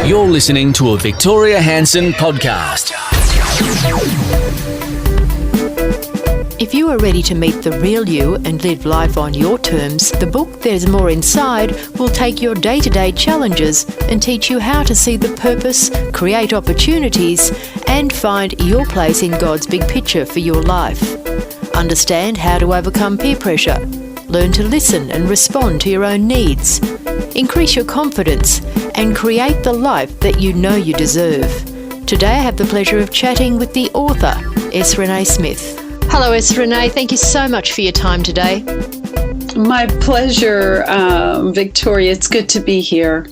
You're listening to a Victoria Hanson podcast. If you are ready to meet the real you and live life on your terms, the book There's More Inside will take your day-to-day challenges and teach you how to see the purpose, create opportunities, and find your place in God's big picture for your life. Understand how to overcome peer pressure, learn to listen and respond to your own needs, increase your confidence, and create the life that you know you deserve. Today I have the pleasure of chatting with the author, S. Renee Smith. Hello, S. Renee. Thank you so much for your time today. My pleasure, Victoria. It's good to be here.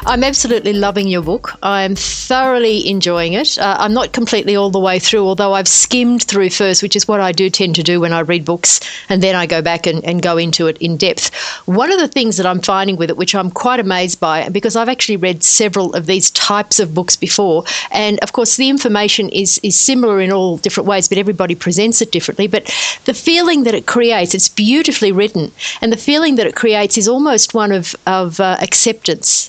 I'm absolutely loving your book. I'm thoroughly enjoying it. I'm not completely all the way through, although I've skimmed through first, which is what I do tend to do when I read books, and then I go back and go into it in depth. One of the things that I'm finding with it, which I'm quite amazed by, because I've actually read several of these types of books before, and of course the information is similar in all different ways, but everybody presents it differently. But the feeling that it creates, it's beautifully written, and the feeling that it creates is almost one of acceptance.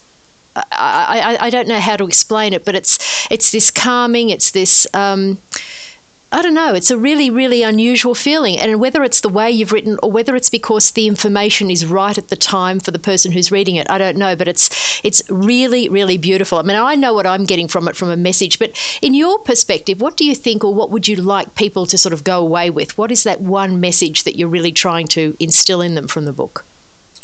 I don't know how to explain it, but it's this calming, it's this, I don't know, it's a really, really unusual feeling. And whether it's the way you've written or whether it's because the information is right at the time for the person who's reading it, I don't know, but it's really, really beautiful. I mean, I know what I'm getting from it, from a message, but in your perspective, what do you think, or what would you like people to sort of go away with? What is that one message that you're really trying to instill in them from the book?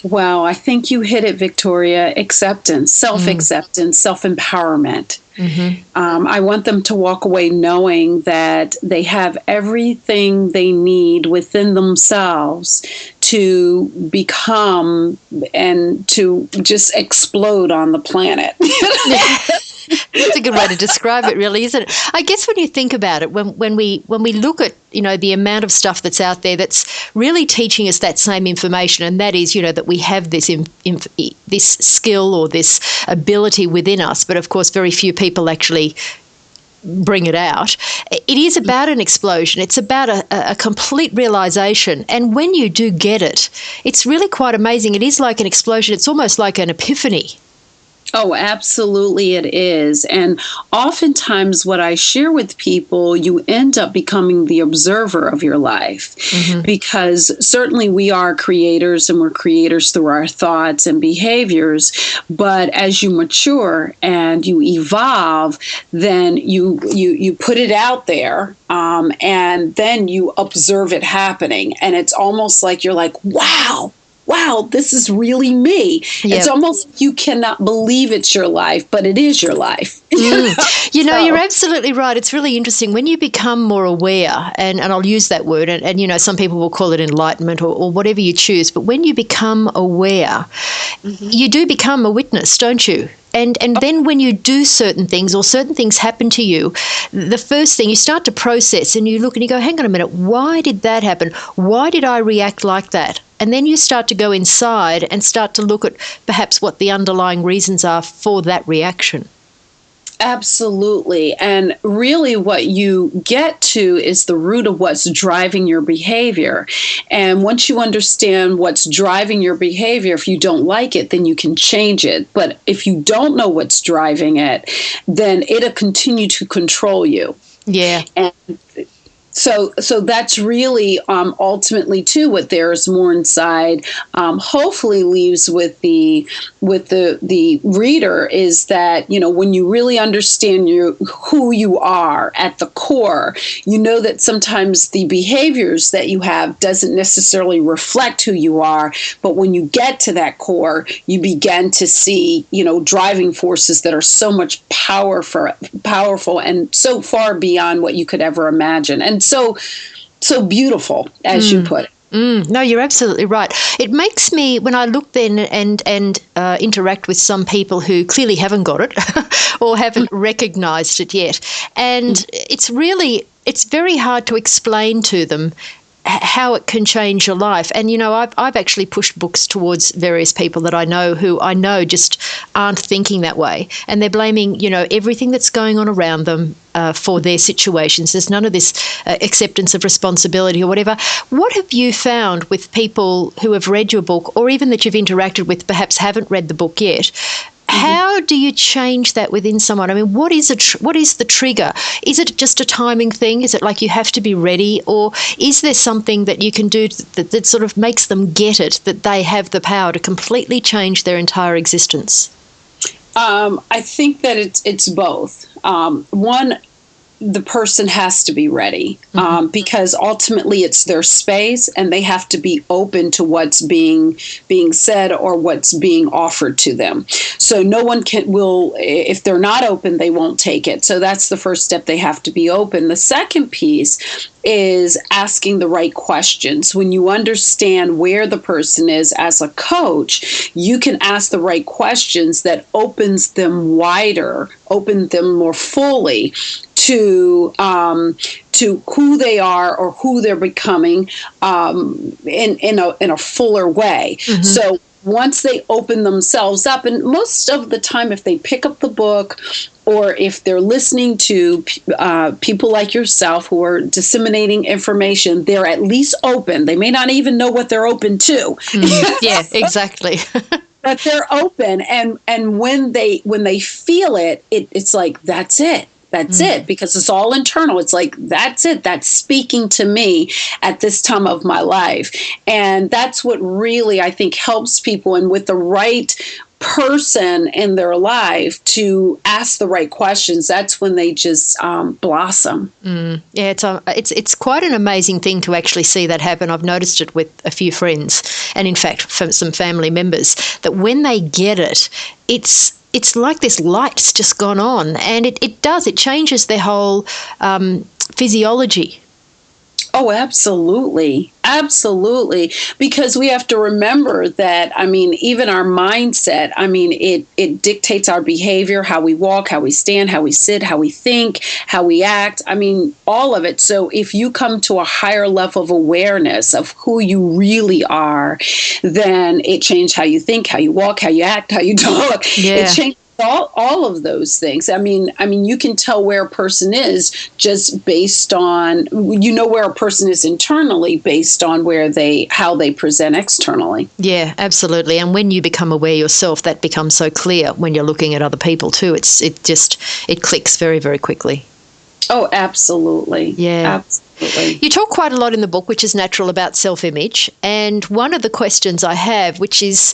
Wow, I think you hit it, Victoria. Acceptance, self-acceptance, self-empowerment. Mm-hmm. I want them to walk away knowing that they have everything they need within themselves to become and to just explode on the planet. That's a good way to describe it, really, isn't it? I guess when you think about it, when we look at, the amount of stuff that's out there that's really teaching us that same information, and that is, that we have this this skill or this ability within us, but of course very few people actually bring it out. It is about an explosion. It's about a complete realization. And when you do get it, it's really quite amazing. It is like an explosion. It's almost like an epiphany. Oh, absolutely it is. And oftentimes what I share with people, you end up becoming the observer of your life, because certainly we are creators, and we're creators through our thoughts and behaviors. But as you mature and you evolve, then you put it out there, and then you observe it happening. And it's almost like you're like, wow, this is really me. Yep. It's almost, you cannot believe it's your life, but it is your life. You're absolutely right. It's really interesting. When you become more aware, and I'll use that word, and some people will call it enlightenment or whatever you choose, but when you become aware, you do become a witness, don't you? And then when you do certain things or certain things happen to you, the first thing you start to process and you look and you go, hang on a minute, why did that happen? Why did I react like that? And then you start to go inside and start to look at perhaps what the underlying reasons are for that reaction. Absolutely. And really what you get to is the root of what's driving your behavior. And once you understand what's driving your behavior, if you don't like it, then you can change it. But if you don't know what's driving it, then it'll continue to control you. Yeah. And So that's really ultimately too what There's More Inside hopefully leaves with the reader is that when you really understand who you are at the core, you know that sometimes the behaviors that you have doesn't necessarily reflect who you are, but when you get to that core, you begin to see driving forces that are so much powerful and so far beyond what you could ever imagine. And so beautiful, as you put it. No, you're absolutely right. It makes me, when I look then and interact with some people who clearly haven't got it or haven't recognized it yet, and it's very hard to explain to them how it can change your life. And, I've actually pushed books towards various people that I know who I know just aren't thinking that way. And they're blaming, everything that's going on around them for their situations. There's none of this acceptance of responsibility or whatever. What have you found with people who have read your book, or even that you've interacted with, perhaps haven't read the book yet? how do you change that within someone? I mean, what is the trigger? Is it just a timing thing? Is it like you have to be ready? Or is there something that you can do that sort of makes them get it, that they have the power to completely change their entire existence? I think that it's both. One, the person has to be ready, because ultimately it's their space, and they have to be open to what's being said or what's being offered to them. So no one will, if they're not open, they won't take it. So that's the first step. They have to be open. The second piece is asking the right questions. When you understand where the person is as a coach, you can ask the right questions that opens them wider, open them more fully to who they are or who they're becoming in a fuller way. Mm-hmm. So once they open themselves up, and most of the time if they pick up the book or if they're listening to people like yourself who are disseminating information, they're at least open. They may not even know what they're open to. Yeah, exactly. But they're open, and when they feel it, it's like, that's it. That's it, because it's all internal. It's like, that's it. That's speaking to me at this time of my life. And that's what really, I think, helps people. And with the right person in their life to ask the right questions, that's when they just blossom. Yeah, it's quite an amazing thing to actually see that happen. I've noticed it with a few friends, and in fact, for some family members, that when they get it, it's like this light's just gone on, and it changes their whole physiology. Oh, absolutely. Absolutely. Because we have to remember that, I mean, even our mindset, I mean, it dictates our behavior, how we walk, how we stand, how we sit, how we think, how we act. I mean, all of it. So if you come to a higher level of awareness of who you really are, then it changes how you think, how you walk, how you act, how you talk. Yeah. It changes all of those things. I mean, you can tell where a person is just based on, where a person is internally based on how they present externally. Yeah, absolutely. And when you become aware yourself, that becomes so clear when you're looking at other people too. It clicks very, very quickly. Oh, absolutely. Yeah. Absolutely. You talk quite a lot in the book, which is natural, about self-image. And one of the questions I have, which is,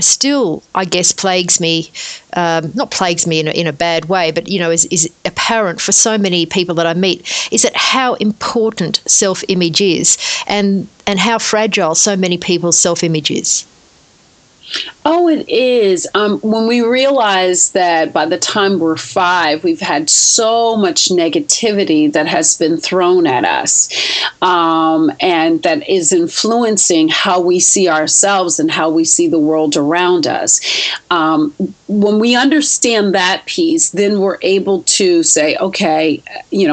still, I guess, plagues me, not plagues me in a bad way, but, is apparent for so many people that I meet, is that how important self-image is and how fragile so many people's self-image is. Oh, it is. When we realize that by the time we're 5, we've had so much negativity that has been thrown at us, and that is influencing how we see ourselves and how we see the world around us. When we understand that piece, then we're able to say, okay,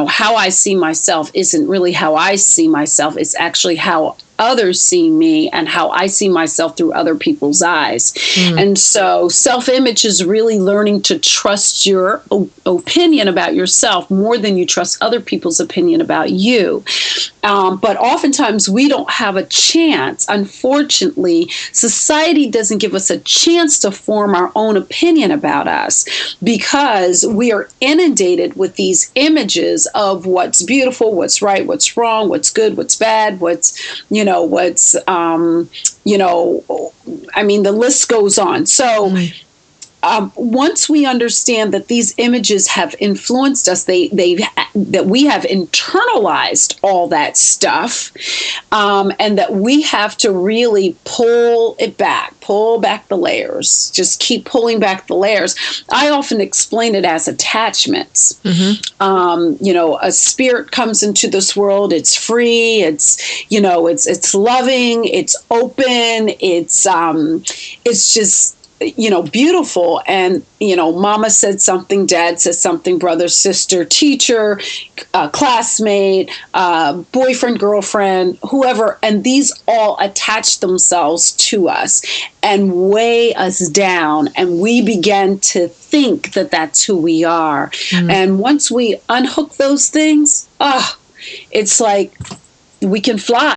how I see myself isn't really how I see myself. It's actually how others see me and how I see myself through other people's eyes. And so self-image is really learning to trust your opinion about yourself more than you trust other people's opinion about you. But oftentimes we don't have a chance. Unfortunately, society doesn't give us a chance to form our own opinion about us because we are inundated with these images of what's beautiful, what's right, what's wrong, what's good, what's bad, the list goes on. So once we understand that these images have influenced us, that we have internalized all that stuff, and that we have to really pull back the layers, just keep pulling back the layers. I often explain it as attachments. A spirit comes into this world. It's free. It's loving. It's open. It's just, beautiful. And, mama said something, dad says something, brother, sister, teacher, classmate, boyfriend, girlfriend, whoever. And these all attach themselves to us and weigh us down. And we begin to think that that's who we are. And once we unhook those things, it's like we can fly.